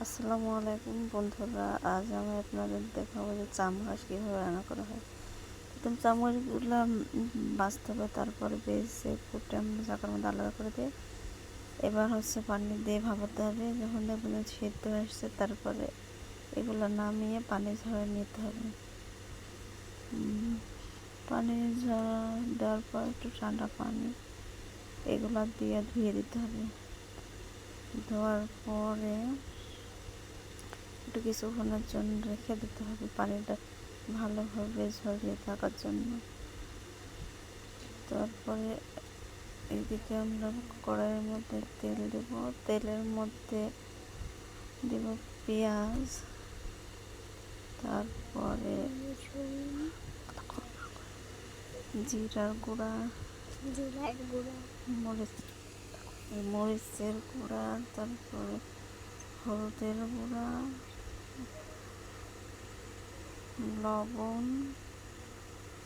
আসসালামু আলাইকুম বন্ধুরা, আজ আমি আপনাদের দেখাবো যে চামড়াস কীভাবে রান্না করা হয়। প্রথম চামড়াসগুলো বাছতে হবে, তারপরে বেছে কুটে চাকার মধ্যে আলাদা করে দিয়ে এবার পানি দিয়ে ভাপাতে হবে। যখন দেখবেন সেদ্ধ হয়ে আসছে তারপরে এগুলো নামিয়ে পানি ঝরিয়ে নিতে হবে। পানি ঝরা দেওয়ার পর একটু ঠান্ডা পানি এগুলো দিয়ে ধুয়ে দিতে হবে। ধোয়ার পরে একটু কিছুক্ষণের জন্য রেখে দিতে হবে পানিটা ভালোভাবে ঝরিয়ে থাকার জন্য। তারপরে এদিকে আমরা কড়াইয়ের মধ্যে তেল দেব, তেলের মধ্যে দেব পেঁয়াজ, তারপরে জিরার গুঁড়া, মরিচের গুঁড়া, তারপরে হলুদের গুঁড়া, লবণ,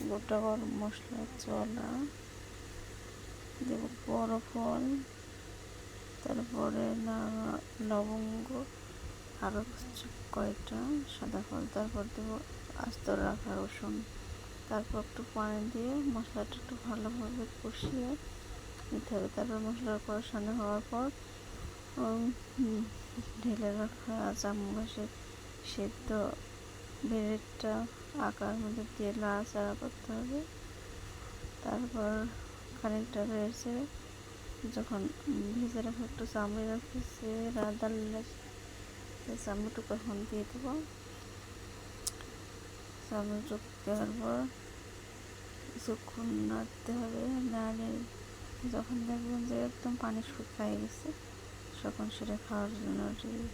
গোটা গরম মশলা, চলা দেব, বড় ফল, তারপরে লবঙ্গ, আরও কয়েকটা সাদা ফল, তারপর দেব আস্ত রাখা রসুন। তারপর একটু পানি দিয়ে মশলাটা একটু ভালোভাবে কষিয়ে নিতে হবে। তারপর মশলার কষানো হওয়ার পর ঢেলে রাখা চামড়াসের সেদ্ধ ব্রেডটা আকার মধ্যে দিয়ে নাড়াচাড়া করতে হবে। তারপর খানিকটা রয়েছে যখন ভেজে রাখা একটু চামড়ি রাখতেছে রাঁধালে চামড়িটুকু তখন দিয়ে দেবো। চামড়িটুকু দেওয়ার পর কিছুক্ষণ নাড়তে হবে। নাড়ে যখন দেখবেন যে একদম পানি শুকিয়ে গেছে তখন সেটা খাওয়ার জন্য রেডি।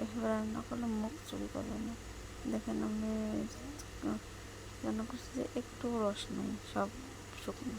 এভাবে রান্না করলে মুখ চুরি করবে না। দেখেন আমি রান্না করছি যে একটু রস নেই, সব শুকনো।